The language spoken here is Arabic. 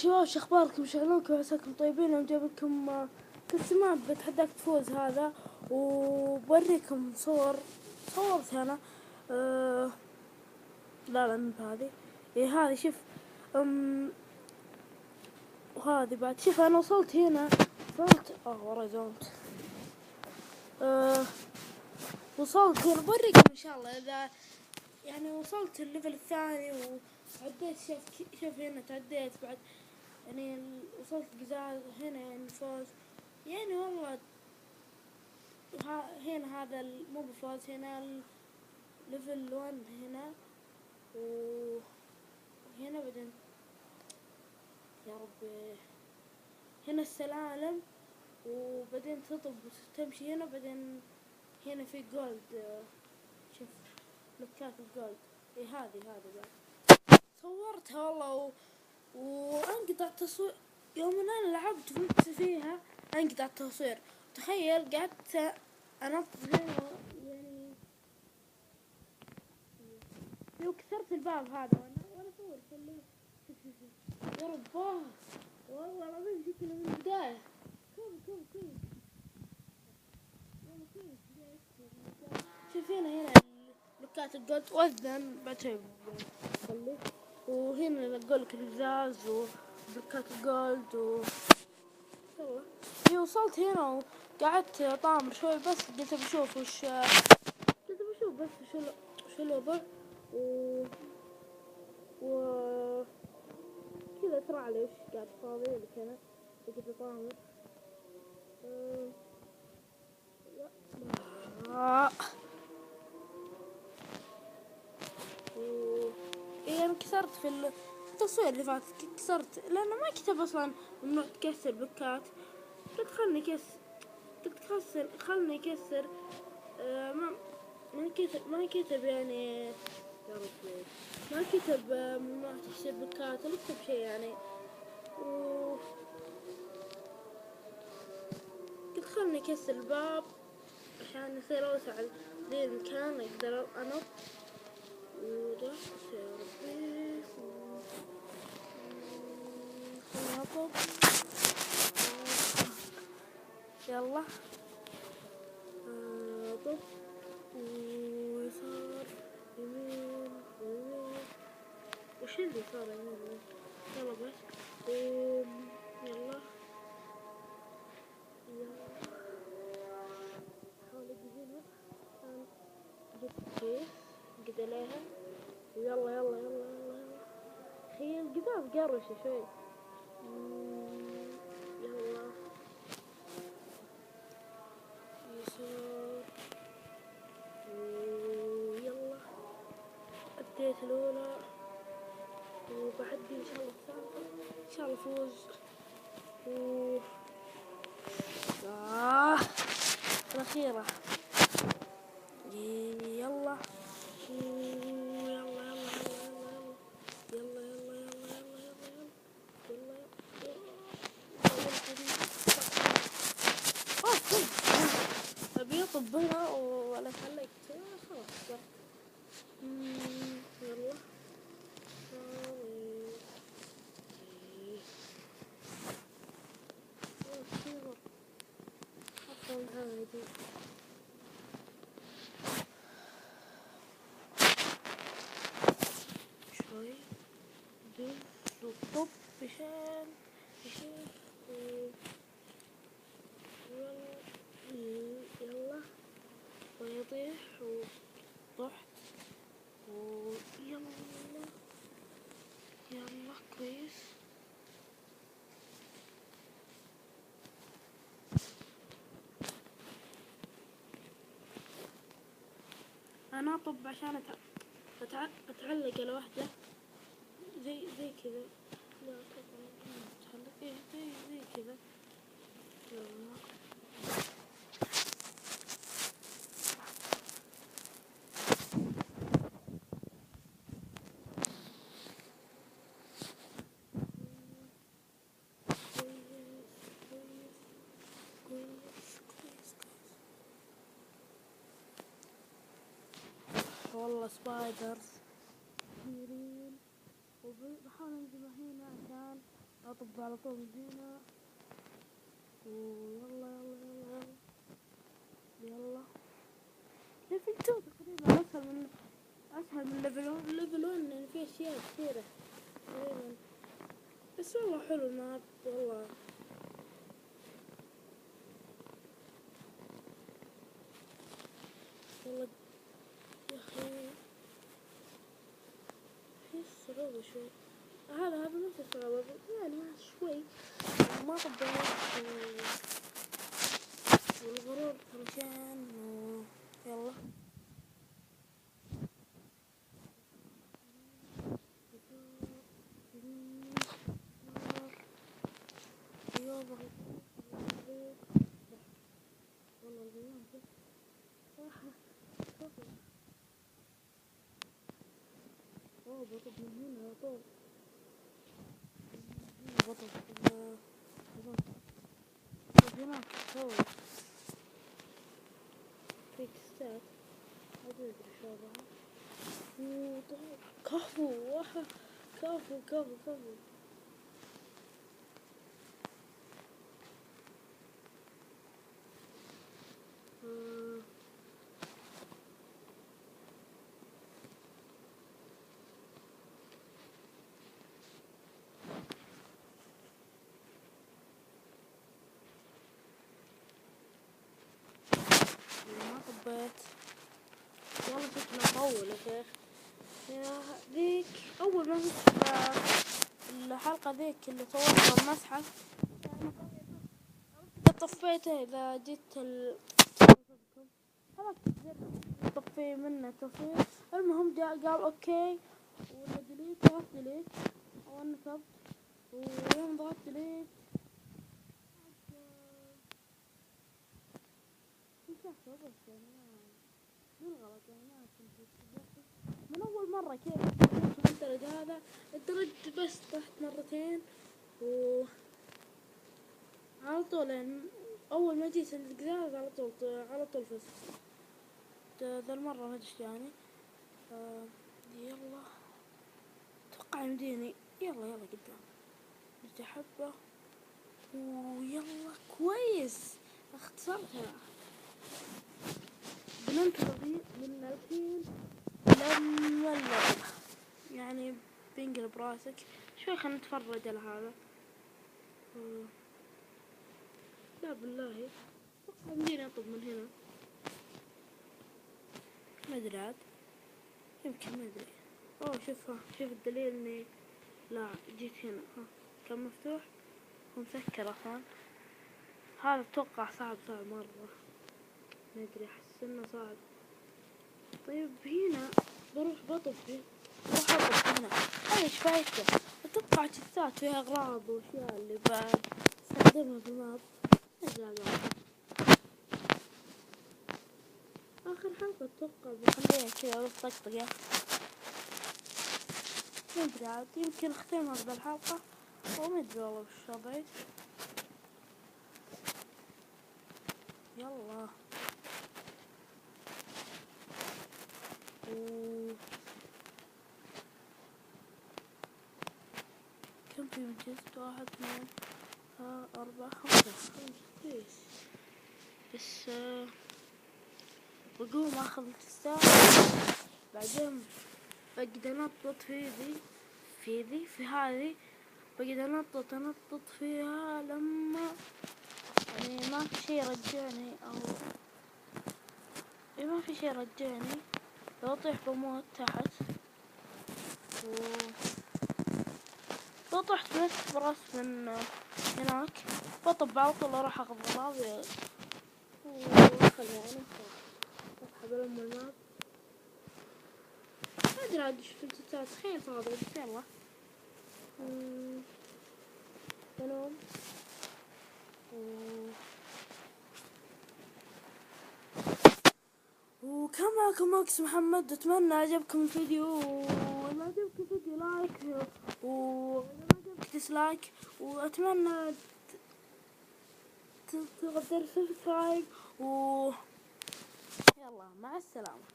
شباب، شو اخباركم؟ شغلونكم؟ عساكم طيبين. انا جايب لكم كنت ما بتحداك تفوز هذا، وبوريكم صورت انا. لا مو بهذه، هذه شوف. وهذه بعد شوف، انا وصلت هنا، وراي زومت. وصلت هنا بوريكم ان شاء الله اذا يعني وصلت الليفل الثاني وعديت. شوف هنا تعديت بعد، يعني وصلت قزاز هنا، يعني فوز. يعني والله هنا هذا مو بفوز، هنا ليفل 1 هنا، وهنا بعدين يا ربي هنا السلالم، وبعدين تطب وتمشي هنا، بعدين هنا في جولد. شوف لوكات الجولد. هذه بعد صورتها والله، وانقطع تصوير يوم انا لعبت وفزت فيها. انقطع التصوير، تخيل قعدت انط هنا، يعني لو كسرت الباب هذا وانا اصور شوف يا رباه، والله العظيم شكله من البداية. شوف هنا لوكات الجولد وزن بعتين خلي، وهنا اقول لك القزاز وبلوكات الجولد يلا. وصلت هنا وقعدت طامر شوي، بس قلت بشوف بس شو الوضع، و كذا ترى ليش قاعد فاضي لك انا قلت طامر. يعني كسرت في التصوير اللي فات، كسرت لانه ما كتب اصلا ممنوع تكسر بلوكات. قلت خلني اكسر. ما كتب يعني يا ربي، ما كتب ممنوع تكسر بلوكات، ولا كتب شيء يعني. قلت خلني اكسر الباب عشان يصير اوسع ذي المكان، اقدر انط. ورحت يا ربي نطب. يلا نطب، ويسار يمين ويمين. وش اللي صار يمين؟ يلا بس يلا حاول اجيبها عشان جبت كيس قد عليها. يلا هي القذاف قرشة شوي. يلا يسار، ويلا أديت الأولى، وبعدي إن شاء الله الثالثة، إن شاء الله فوز. الأخيرة. يلا أبي أطب هنا ولا خليك خلاص. يلا شوي دز وطب بشان يلا ويطيح وطحت، يلا كويس. انا اطب عشان اتعلق على واحدة زي كذا. لا طبعا اتعلق زي كذا. يلا والله سبايدرز كثيرين، وبحاول انزل هنا عشان اطب على طول مدينة. ويلا يلا يلا يلا. ليفل 2 تقريبا اسهل من ليفل 1 لان فيه اشياء كثيرة تقريبا. بس والله حلو الماب والله. والله يا اخي في صعوبة شوي. هذا نفس الصعوبة يعني شوي ما طبقت والغرور عشان يلا. والله الغيوم بطب من هنا على طول. بطب هناك سوي في تستات ما ادري شو هذا. كفو كفو كفو كفو. ما طبيت والله شكله طول يا شيخ. يا ذيك أول ما الحلقة ذيك اللي صورتها المسحة طفيته. إذا جيت خلاص طفي منه تطفيه. المهم جاء قال أوكي ولا ديليت ضغط ديليت أو نصب. ويوم ضغط ديليت بالغلط يعني ما كنت من أول مرة كيف في الدرج هذا. الدرج بس طحت مرتين على طول يعني أول ما جيت القزاز على طول فزت. ذا المرة ما ادري يعني. يلا اتوقع يمديني. يلا قدام بدي حبة ويلا كويس اختصرتها. بننتظر من الحين لما اللعبة يعني بينقلب براسك شوي. خلينا نتفرج على هذا. لا بالله اتوقع يمديني اطب من هنا. ما ادري عاد يمكن ما ادري. اوه شوف الدليل اني لا جيت هنا. كان مفتوح ومسكر اصلا. هذا اتوقع صعب مرة. ما ادري احس انه صعب. طيب هنا بروح بطفي بروح اطفي هنا. ايش فايته؟ اتوقع تستات فيها اغراض واشياء اللي بستخدمها في الماب. اخر حلقة اتوقع بخليها كذا بس طقطقة. ما ادري عاد يمكن اختمها بالحلقة وما ادري والله وش وضعي. يلا كم في منجزت؟ 1 2 4 5 كويس. بس بقوم اخذ التستات بعدين بقدر انطط في هذه بقدر انطط فيها لما يعني ما في شي يرجعني او ما في شي يرجعني. لو اطيح بموت تحت لو طحت بس براس من هناك بطب على طول اروح اخذ غراضي وادخل يعني اسحب لهم الماب. ما ادري عاد شو التسات خير صادق بس يلا بنوم وكان معكم ماكس محمد. اتمنى عجبكم الفيديو وإذا عجبك الفيديو لايك وإذا ما عجبك ديسلايك. واتمنى تقدر سبسكرايب يلا مع السلامة.